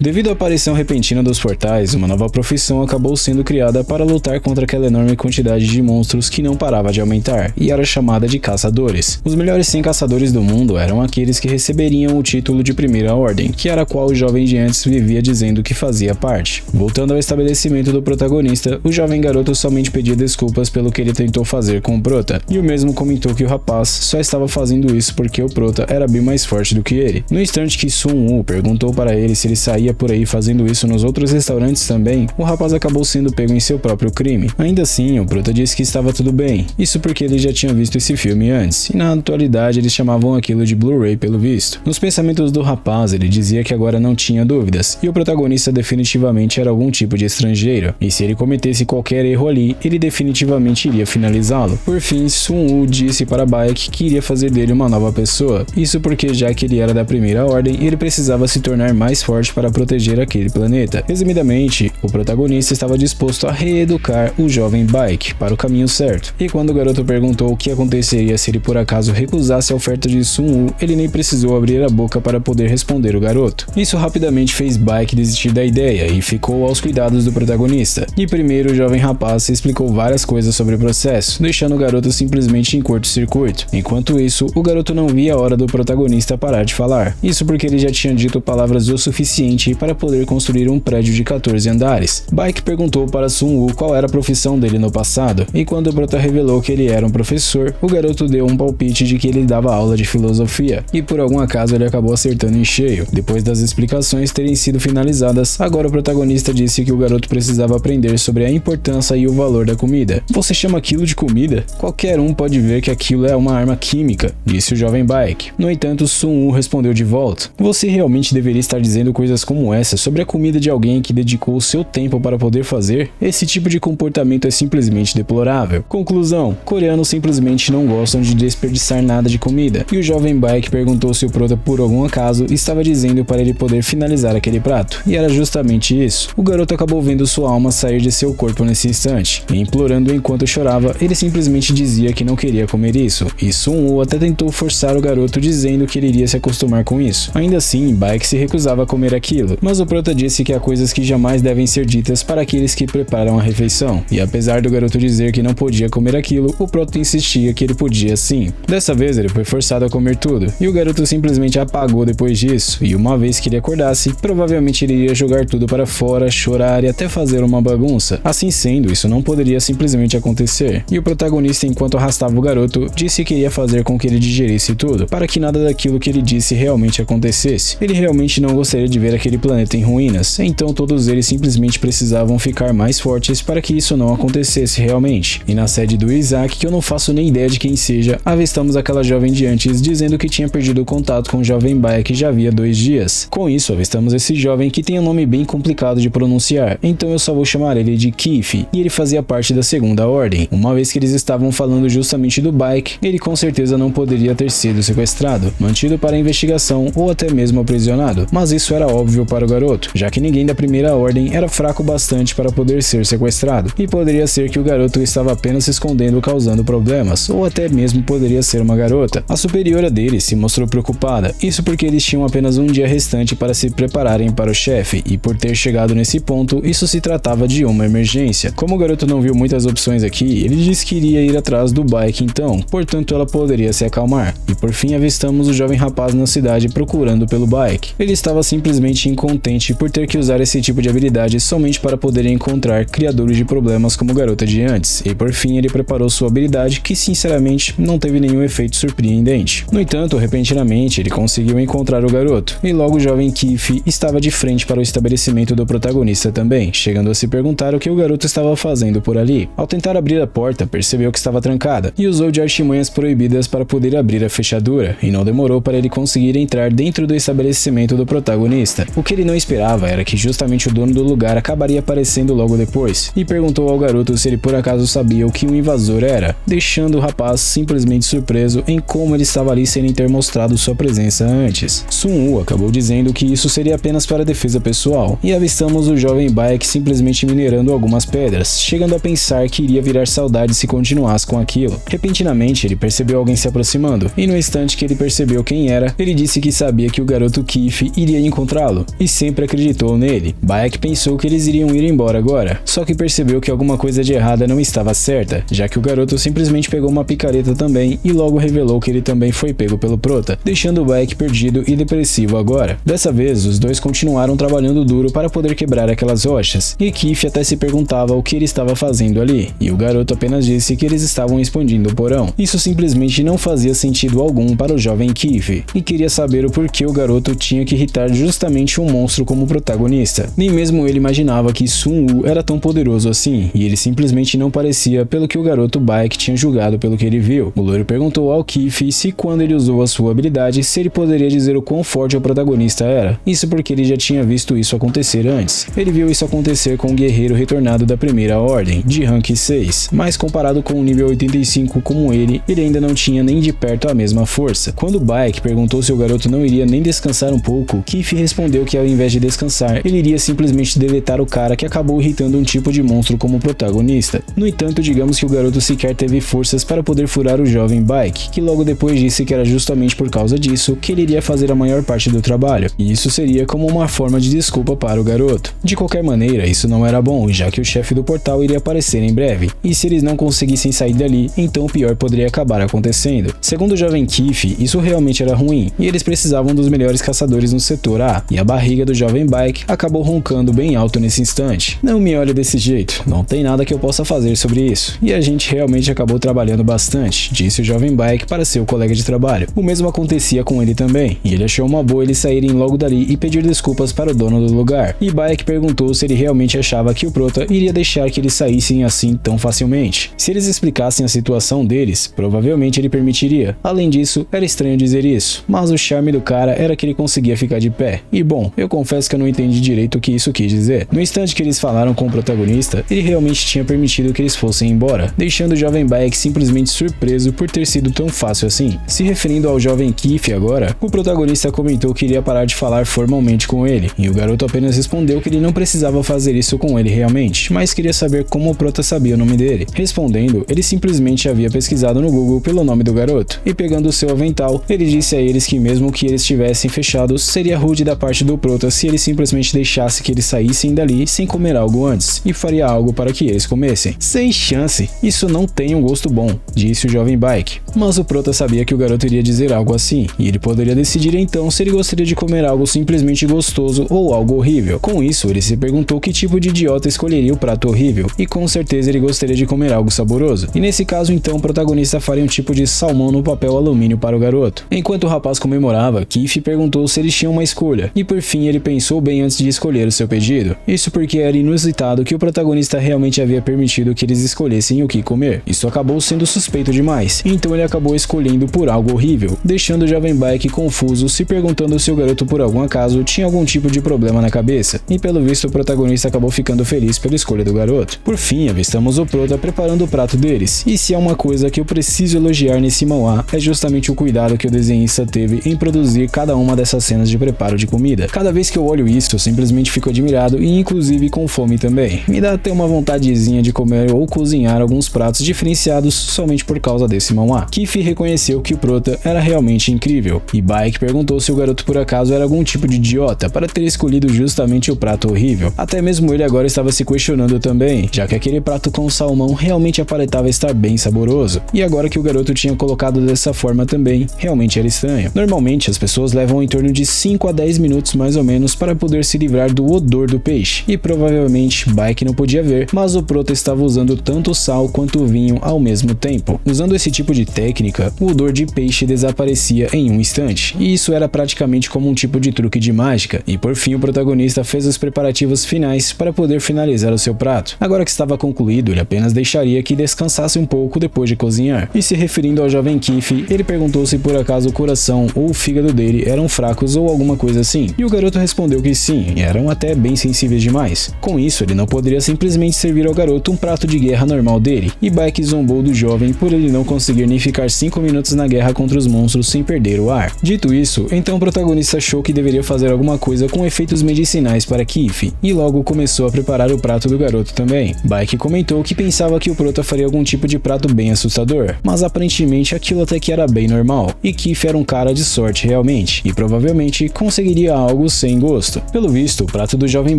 Devido à aparição repentina dos portais, uma nova profissão acabou sendo criada para lutar contra aquela enorme quantidade de monstros que não parava de aumentar, e era chamada de caçadores. Os melhores 100 caçadores do mundo eram aqueles que receberiam o título de primeira ordem, que era a qual o jovem de antes vivia dizendo que fazia parte. Voltando ao estabelecimento do protagonista, o jovem garoto somente pedia desculpas pelo que ele tentou fazer com o prota, e o mesmo comentou que o rapaz só estava fazendo isso porque o prota era bem mais forte do que ele. No instante que Sun-woo perguntou para ele se ele saía por aí fazendo isso nos outros restaurantes também, o rapaz acabou sendo pego em seu próprio crime. Ainda assim, o prota disse que estava tudo bem, isso porque ele já tinha visto esse filme antes, e na atualidade eles chamavam aquilo de Blu-ray pelo visto. Nos pensamentos do rapaz, ele dizia que agora não tinha dúvidas, e o protagonista definitivamente era algum tipo de estrangeiro, e se ele cometesse qualquer erro ali, ele definitivamente iria finalizá-lo. Por fim, Sun-woo disse para Baek que iria fazer dele uma nova pessoa, isso porque já que ele era da primeira ordem, ele precisava se tornar mais forte para proteger aquele planeta. Resumidamente, o protagonista estava disposto a reeducar o jovem Baek para o caminho certo, e quando o garoto perguntou o que aconteceria se ele por acaso recusasse a oferta de Sun-woo, ele nem precisou abrir a boca para poder responder o garoto. Isso rapidamente fez Baek desistir da ideia e ficou aos cuidados do protagonista. E primeiro o jovem rapaz explicou várias coisas sobre o processo, deixando o garoto simplesmente em curto-circuito. Enquanto isso, o garoto não via a hora do protagonista parar de falar. Isso porque ele já tinha dito palavras o suficiente para poder construir um prédio de 14 andares. Baek perguntou para Sun-woo qual era a profissão dele no passado, e quando o prota revelou que ele era um professor, o garoto deu um palpite de que ele dava aula de filosofia, e por algum acaso ele acabou acertando em cheio. Depois das explicações terem sido finalizadas, agora o protagonista disse que o garoto precisava aprender sobre a importância e o valor da comida. Você chama aquilo de comida? Qualquer um pode ver que aquilo é uma arma química, disse o jovem Baek. No entanto, Sun-woo respondeu de volta: você realmente deveria estar dizendo coisas como essa sobre a comida de alguém que dedicou o seu tempo para poder fazer? Esse tipo de comportamento é simplesmente deplorável. Conclusão: coreanos simplesmente não gostam de desperdiçar nada de comida, e o jovem Baek perguntou se o prota por algum acaso estava dizendo para ele poder finalizar aquele prato, e era justamente isso. O garoto acabou vendo sua alma sair de seu corpo nesse instante, e implorando enquanto chorava, ele simplesmente dizia que não queria comer isso, e Sun-woo até tentou forçar o garoto dizendo que ele iria se acostumar com isso. Ainda assim, Baek se recusava a comer aquilo, mas o prota disse que há coisas que jamais devem ser ditas para aqueles que preparam a refeição, e apesar do garoto dizer que não podia comer aquilo, o prota insistia que ele podia sim. Dessa vez ele foi forçado a comer tudo, e o garoto simplesmente apagou depois disso, e uma vez que ele acordasse, provavelmente ele iria jogar tudo para fora, chorar e até fazer uma bagunça. Assim sendo, isso não poderia simplesmente acontecer, e o protagonista, enquanto arrastava o garoto, disse que iria fazer com que ele digerisse tudo, para que nada daquilo que ele disse realmente acontecesse. Ele realmente não gostaria de ver aquele planeta em ruínas, então todos eles simplesmente precisavam ficar mais fortes para que isso não acontecesse realmente. E na sede do Isaac, que eu não faço nem ideia de quem seja, avistamos aquela jovem de antes dizendo que tinha perdido o contato com o jovem Baek já havia 2 dias. Com isso, avistamos esse jovem que tem um nome bem complicado de pronunciar, então eu só vou chamar ele de Kiff, e ele fazia parte da segunda ordem. Uma vez que eles estavam falando justamente do Baek, ele com certeza não poderia ter sido sequestrado, mantido para investigação ou até mesmo aprisionado, mas isso era óbvio para o garoto, já que ninguém da primeira ordem era fraco bastante para poder ser sequestrado, e poderia ser que o garoto estava apenas se escondendo causando problemas, ou até mesmo poderia ser uma garota. A superiora dele se mostrou preocupada, isso porque eles tinham apenas um dia restante para se prepararem para o chefe, e por ter chegado nesse ponto, isso se tratava de uma emergência. Como o garoto não viu muitas opções aqui, ele disse que iria ir atrás do Baek então, portanto ela poderia se acalmar. E por fim avistamos o jovem rapaz na cidade procurando pelo Baek. Ele estava simplesmente incontente por ter que usar esse tipo de habilidade somente para poder encontrar criadores de problemas como o garoto de antes, e por fim ele preparou sua habilidade que sinceramente não teve nenhum efeito surpreendente. No entanto, repentinamente ele conseguiu encontrar o garoto, e logo o jovem Kiff estava de frente para o estabelecimento do protagonista também, chegando a se perguntar o que o garoto estava fazendo por ali. Ao tentar abrir a porta, percebeu que estava trancada, e usou de artimanhas proibidas para poder abrir a fechadura, e não demorou para ele conseguir entrar dentro do estabelecimento do protagonista. O que ele não esperava era que justamente o dono do lugar acabaria aparecendo logo depois, e perguntou ao garoto se ele por acaso sabia o que um invasor era, deixando o rapaz simplesmente surpreso em como ele estava ali sem nem ter mostrado sua presença antes. Sun-woo acabou dizendo que isso seria apenas para defesa pessoal, e avistamos o jovem Baek simplesmente minerando algumas pedras, chegando a pensar que iria virar saudade se continuasse com aquilo. Repentinamente ele percebeu alguém se aproximando, e no instante que ele percebeu quem era, ele disse que sabia que o garoto Kiff iria encontrá-lo, e sempre acreditou nele. Bayek pensou que eles iriam ir embora agora, só que percebeu que alguma coisa de errada não estava certa, já que o garoto simplesmente pegou uma picareta também e logo revelou que ele também foi pego pelo prota, deixando o Bayek perdido e depressivo agora. Dessa vez, os dois continuaram trabalhando duro para poder quebrar aquelas rochas, e Keith até se perguntava o que ele estava fazendo ali, e o garoto apenas disse que eles estavam expandindo o porão. Isso simplesmente não fazia sentido algum para o jovem Keith, e queria saber o porquê o garoto tinha que irritar justamente um monstro como protagonista. Nem mesmo ele imaginava que Sun Woo era tão poderoso assim, e ele simplesmente não parecia pelo que o garoto Bayek tinha julgado pelo que ele viu. O loiro perguntou ao Keith se quando ele usou a sua habilidade, se ele poderia dizer o quão forte o protagonista era. Isso porque ele já tinha visto isso acontecer antes. Ele viu isso acontecer com um guerreiro retornado da primeira ordem, de rank 6, mas comparado com um nível 85 como ele ainda não tinha nem de perto a mesma força. Quando Bayek perguntou se o garoto não iria nem descansar um pouco, Keith respondeu que ao invés de descansar, ele iria simplesmente deletar o cara que acabou irritando um tipo de monstro como protagonista. No entanto, digamos que o garoto sequer teve forças para poder furar o jovem Bayek, que logo depois disse que era justamente por causa disso que ele iria fazer a maior parte do trabalho, e isso seria como uma forma de desculpa para o garoto. De qualquer maneira, isso não era bom, já que o chefe do portal iria aparecer em breve, e se eles não conseguissem sair dali, então o pior poderia acabar acontecendo. Segundo o jovem Keith, isso realmente era ruim, e eles precisavam dos melhores caçadores no setor A, e a barriga do jovem Bayek acabou roncando bem alto nesse instante. Não me olhe desse jeito, não tem nada que eu possa fazer sobre isso, e a gente realmente acabou trabalhando bastante, disse o jovem Bayek para seu colega de trabalho. O mesmo acontecia com ele também, e ele achou uma boa eles saírem logo dali e pedir desculpas para o dono do lugar, e Bayek perguntou se ele realmente achava que o prota iria deixar que eles saíssem assim tão facilmente. Se eles explicassem a situação deles, provavelmente ele permitiria. Além disso, era estranho dizer isso, mas o charme do cara era que ele conseguia ficar de pé. E bom, eu confesso que eu não entendi direito o que isso quis dizer. No instante que eles falaram com o protagonista, ele realmente tinha permitido que eles fossem embora, deixando o jovem Bayek simplesmente surpreso por ter sido tão fácil assim. Se referindo ao jovem Keith agora, o protagonista comentou que iria parar de falar formalmente com ele, e o garoto apenas respondeu que ele não precisava fazer isso com ele realmente, mas queria saber como o prota sabia o nome dele. Respondendo, ele simplesmente havia pesquisado no Google pelo nome do garoto, e pegando o seu avental, ele disse a eles que mesmo que eles estivessem fechados, seria rude da parte do prota se ele simplesmente deixasse que eles saíssem dali sem comer algo antes, e faria algo para que eles comessem. Sem chance, isso não tem um gosto bom, disse o jovem Bayek. Mas o prota sabia que o garoto iria dizer algo assim, e ele poderia decidir então se ele gostaria de comer algo simplesmente gostoso ou algo horrível. Com isso, ele se perguntou que tipo de idiota escolheria o prato horrível, e com certeza ele gostaria de comer algo saboroso. E nesse caso então, o protagonista faria um tipo de salmão no papel alumínio para o garoto. Enquanto o rapaz comemorava, Keith perguntou se eles tinham uma escolha, e por fim ele pensou bem antes de escolher o seu pedido. Isso porque era inusitado que o protagonista realmente havia permitido que eles escolhessem o que comer. Isso acabou sendo suspeito demais, então ele acabou escolhendo por algo horrível, deixando o jovem Bayek confuso, se perguntando se o garoto por algum acaso tinha algum tipo de problema na cabeça, e pelo visto o protagonista acabou ficando feliz pela escolha do garoto. Por fim, avistamos o prota preparando o prato deles, e se há uma coisa que eu preciso elogiar nesse manhwa, é justamente o cuidado que o desenhista teve em produzir cada uma dessas cenas de preparo de comida. Cada vez que eu olho isso, eu simplesmente fico admirado e inclusive com fome também. Me dá até uma vontadezinha de comer ou cozinhar alguns pratos diferenciados somente por causa desse manhwa. Keith reconheceu que o prota era realmente incrível, e Bayek perguntou se o garoto por acaso era algum tipo de idiota para ter escolhido justamente o prato horrível. Até mesmo ele agora estava se questionando também, já que aquele prato com salmão realmente aparentava estar bem saboroso, e agora que o garoto tinha colocado dessa forma também, realmente era estranho. Normalmente as pessoas levam em torno de 5 a 10 minutos mais ou menos para poder se livrar do odor do peixe, e provavelmente Bayek não podia ver, mas o prota estava usando tanto o sal quanto o vinho ao mesmo tempo. Usando esse tipo de técnica, o odor de peixe desaparecia em um instante, e isso era praticamente como um tipo de truque de mágica, e por fim o protagonista fez os preparativos finais para poder finalizar o seu prato. Agora que estava concluído, ele apenas deixaria que descansasse um pouco depois de cozinhar. E se referindo ao jovem Keith, ele perguntou se por acaso o coração ou o fígado dele eram fracos ou alguma coisa assim, e o garoto respondeu que sim, eram até bem sensíveis demais. Com isso, ele não poderia simplesmente servir ao garoto um prato de guerra normal dele, e Bayek zombou do jovem por ele não conseguir nem ficar 5 minutos na guerra contra os monstros sem perder o ar. Dito isso, então o protagonista achou que deveria fazer alguma coisa com efeitos medicinais para Keith, e logo começou a preparar o prato do garoto também. Bayek comentou que pensava que o prota faria algum tipo de prato bem assustador, mas aparentemente aquilo até que era bem normal, e Keith era um cara de sorte realmente, e provavelmente conseguiria algo algo sem gosto. Pelo visto, o prato do jovem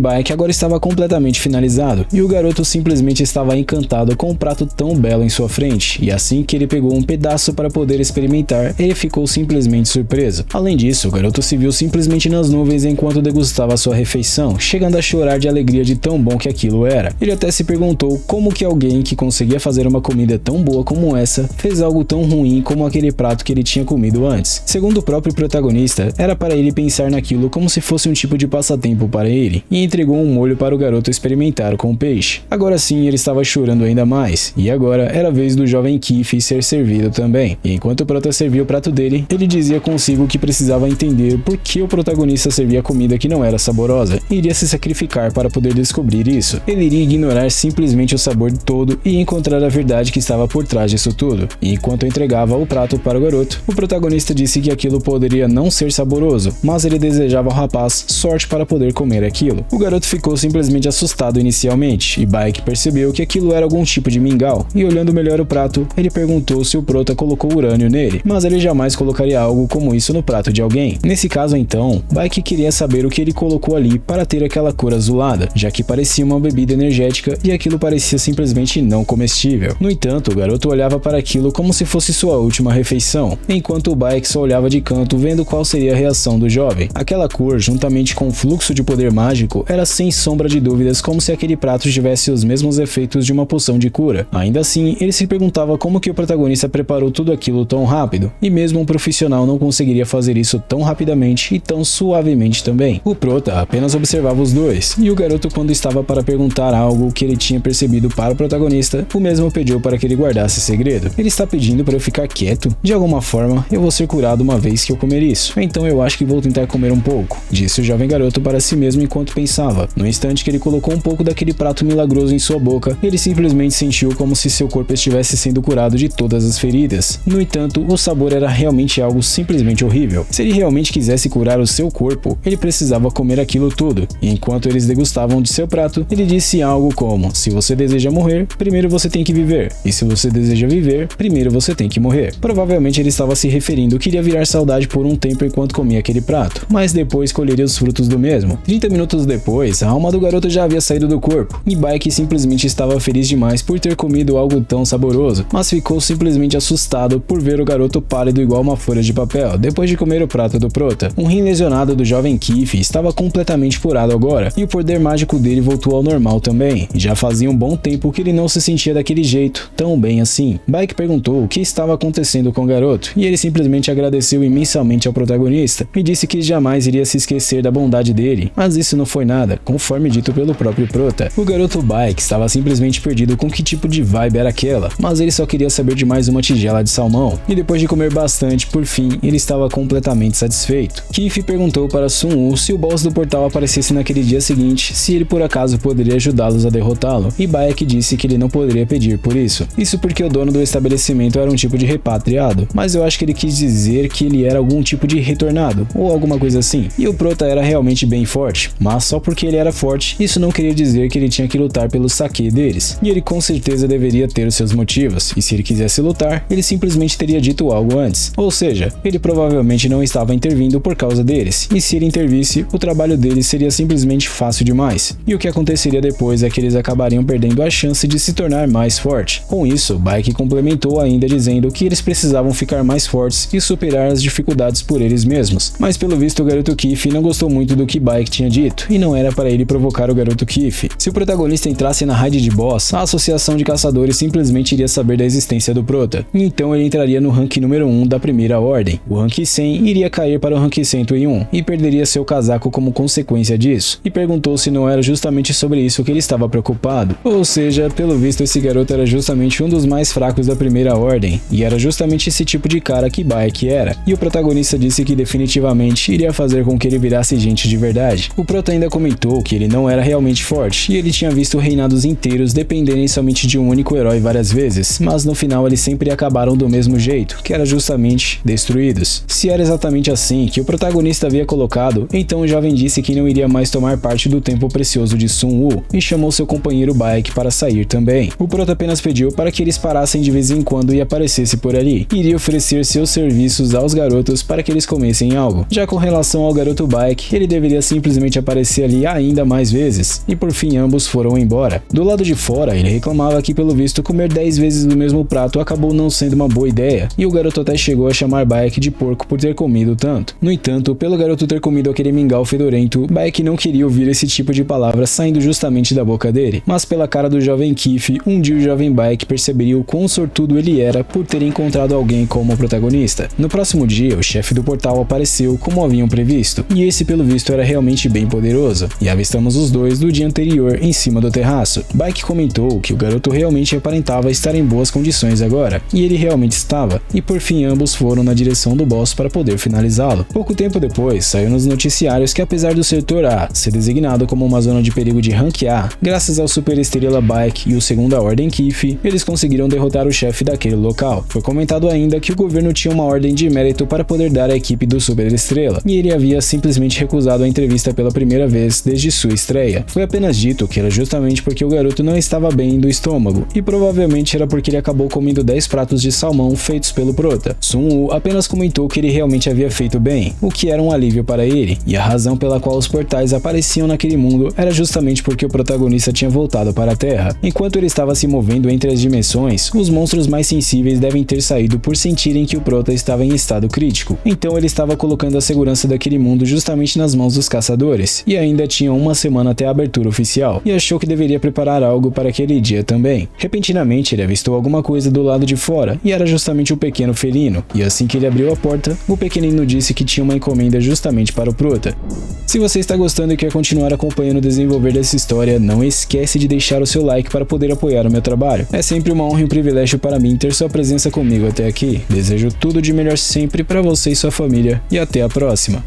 Baek agora estava completamente finalizado, e o garoto simplesmente estava encantado com um prato tão belo em sua frente, e assim que ele pegou um pedaço para poder experimentar, ele ficou simplesmente surpreso. Além disso, o garoto se viu simplesmente nas nuvens enquanto degustava sua refeição, chegando a chorar de alegria de tão bom que aquilo era. Ele até se perguntou como que alguém que conseguia fazer uma comida tão boa como essa fez algo tão ruim como aquele prato que ele tinha comido antes. Segundo o próprio protagonista, era para ele pensar naquilo como se fosse um tipo de passatempo para ele, e entregou um molho para o garoto experimentar com o peixe. Agora sim, ele estava chorando ainda mais, e agora era a vez do jovem Keith ser servido também. E enquanto o prota servia o prato dele, ele dizia consigo que precisava entender por que o protagonista servia comida que não era saborosa, e iria se sacrificar para poder descobrir isso. Ele iria ignorar simplesmente o sabor todo e encontrar a verdade que estava por trás disso tudo. E enquanto entregava o prato para o garoto, o protagonista disse que aquilo poderia não ser saboroso, mas ele desejava ao rapaz sorte para poder comer aquilo. O garoto ficou simplesmente assustado inicialmente, e Baek percebeu que aquilo era algum tipo de mingau, e olhando melhor o prato, ele perguntou se o prota colocou urânio nele, mas ele jamais colocaria algo como isso no prato de alguém. Nesse caso então, Baek queria saber o que ele colocou ali para ter aquela cor azulada, já que parecia uma bebida energética e aquilo parecia simplesmente não comestível. No entanto, o garoto olhava para aquilo como se fosse sua última refeição, enquanto o Baek só olhava de canto vendo qual seria a reação do jovem. Aquela cor, juntamente com o fluxo de poder mágico, era sem sombra de dúvidas como se aquele prato tivesse os mesmos efeitos de uma poção de cura. Ainda assim, ele se perguntava como que o protagonista preparou tudo aquilo tão rápido, e mesmo um profissional não conseguiria fazer isso tão rapidamente e tão suavemente também. O prota apenas observava os dois, e o garoto, quando estava para perguntar algo que ele tinha percebido para o protagonista, o mesmo pediu para que ele guardasse segredo. Ele está pedindo para eu ficar quieto? De alguma forma, eu vou ser curado uma vez que eu comer isso, então eu acho que vou tentar comer um pouco, disse o jovem garoto para si mesmo enquanto pensava. No instante que ele colocou um pouco daquele prato milagroso em sua boca, ele simplesmente sentiu como se seu corpo estivesse sendo curado de todas as feridas. No entanto, o sabor era realmente algo simplesmente horrível. Se ele realmente quisesse curar o seu corpo, ele precisava comer aquilo tudo. E enquanto eles degustavam de seu prato, ele disse algo como: se você deseja morrer, primeiro você tem que viver. E se você deseja viver, primeiro você tem que morrer. Provavelmente ele estava se referindo que iria virar saudade por um tempo enquanto comia aquele prato, mas depois colheria os frutos do mesmo. 30 minutos depois, a alma do garoto já havia saído do corpo, e Baek simplesmente estava feliz demais por ter comido algo tão saboroso, mas ficou simplesmente assustado por ver o garoto pálido igual uma folha de papel, depois de comer o prato do prota. Um rim lesionado do jovem Keith estava completamente curado agora, e o poder mágico dele voltou ao normal também. Já fazia um bom tempo que ele não se sentia daquele jeito, tão bem assim. Baek perguntou o que estava acontecendo com o garoto, e ele simplesmente agradeceu imensamente ao protagonista, e disse que jamais iria se esquecer da bondade dele, mas isso não foi nada, conforme dito pelo próprio prota. O garoto Baek estava simplesmente perdido com que tipo de vibe era aquela, mas ele só queria saber de mais uma tigela de salmão, e depois de comer bastante, por fim, ele estava completamente satisfeito. Keith perguntou para Sun-woo se o boss do portal aparecesse naquele dia seguinte, se ele por acaso poderia ajudá-los a derrotá-lo, e Baek disse que ele não poderia pedir por isso. Isso porque o dono do estabelecimento era um tipo de repatriado, mas eu acho que ele quis dizer que ele era algum tipo de retornado, ou alguma coisa assim. E o prota era realmente bem forte, mas só porque ele era forte, isso não queria dizer que ele tinha que lutar pelo saque deles, e ele com certeza deveria ter os seus motivos, e se ele quisesse lutar, ele simplesmente teria dito algo antes, ou seja, ele provavelmente não estava intervindo por causa deles, e se ele intervisse, o trabalho deles seria simplesmente fácil demais, e o que aconteceria depois é que eles acabariam perdendo a chance de se tornar mais forte. Com isso, Baek complementou ainda dizendo que eles precisavam ficar mais fortes e superar as dificuldades por eles mesmos, mas pelo visto o garoto Keith não gostou muito do que Baek tinha dito, e não era para ele provocar o garoto Keith. Se o protagonista entrasse na raid de boss, a associação de caçadores simplesmente iria saber da existência do prota, e então ele entraria no rank número 1 da primeira ordem. O rank 100 iria cair para o rank 101, e perderia seu casaco como consequência disso, e perguntou se não era justamente sobre isso que ele estava preocupado. Ou seja, pelo visto esse garoto era justamente um dos mais fracos da primeira ordem, e era justamente esse tipo de cara que Baek era, e o protagonista disse que definitivamente iria fazer com que ele virasse gente de verdade. O prota ainda comentou que ele não era realmente forte, e ele tinha visto reinados inteiros dependerem somente de um único herói várias vezes, mas no final eles sempre acabaram do mesmo jeito, que era justamente destruídos. Se era exatamente assim que o protagonista havia colocado, então o jovem disse que não iria mais tomar parte do tempo precioso de Sun-woo, e chamou seu companheiro Baek para sair também. O prota apenas pediu para que eles parassem de vez em quando e aparecesse por ali, e iria oferecer seus serviços aos garotos para que eles comessem algo. Já com relação ao garoto garoto Bike, ele deveria simplesmente aparecer ali ainda mais vezes, e por fim ambos foram embora. Do lado de fora, ele reclamava que pelo visto comer 10 vezes do mesmo prato acabou não sendo uma boa ideia, e o garoto até chegou a chamar Bike de porco por ter comido tanto. No entanto, pelo garoto ter comido aquele mingau fedorento, Bike não queria ouvir esse tipo de palavra saindo justamente da boca dele, mas pela cara do jovem Keith, um dia o jovem Bike perceberia o quão sortudo ele era por ter encontrado alguém como protagonista. No próximo dia, o chefe do portal apareceu como haviam previsto, e esse pelo visto era realmente bem poderoso, e avistamos os dois do dia anterior em cima do terraço. Bike comentou que o garoto realmente aparentava estar em boas condições agora, e ele realmente estava, e por fim ambos foram na direção do boss para poder finalizá-lo. Pouco tempo depois, saiu nos noticiários que apesar do setor A ser designado como uma zona de perigo de rank A, graças ao Super Estrela Bike e o Segunda Ordem Keith, eles conseguiram derrotar o chefe daquele local. Foi comentado ainda que o governo tinha uma ordem de mérito para poder dar à equipe do Super Estrela, e ele havia simplesmente recusado a entrevista pela primeira vez desde sua estreia. Foi apenas dito que era justamente porque o garoto não estava bem do estômago, e provavelmente era porque ele acabou comendo 10 pratos de salmão feitos pelo Prota. Sun-Woo apenas comentou que ele realmente havia feito bem, o que era um alívio para ele, e a razão pela qual os portais apareciam naquele mundo era justamente porque o protagonista tinha voltado para a Terra. Enquanto ele estava se movendo entre as dimensões, os monstros mais sensíveis devem ter saído por sentirem que o Prota estava em estado crítico, então ele estava colocando a segurança daquele mundo justamente nas mãos dos caçadores, e ainda tinha uma semana até a abertura oficial, e achou que deveria preparar algo para aquele dia também. Repentinamente ele avistou alguma coisa do lado de fora, e era justamente o pequeno felino, e assim que ele abriu a porta, o pequenino disse que tinha uma encomenda justamente para o Prota. Se você está gostando e quer continuar acompanhando o desenvolver dessa história, não esquece de deixar o seu like para poder apoiar o meu trabalho. É sempre uma honra e um privilégio para mim ter sua presença comigo até aqui. Desejo tudo de melhor sempre para você e sua família, e até a próxima.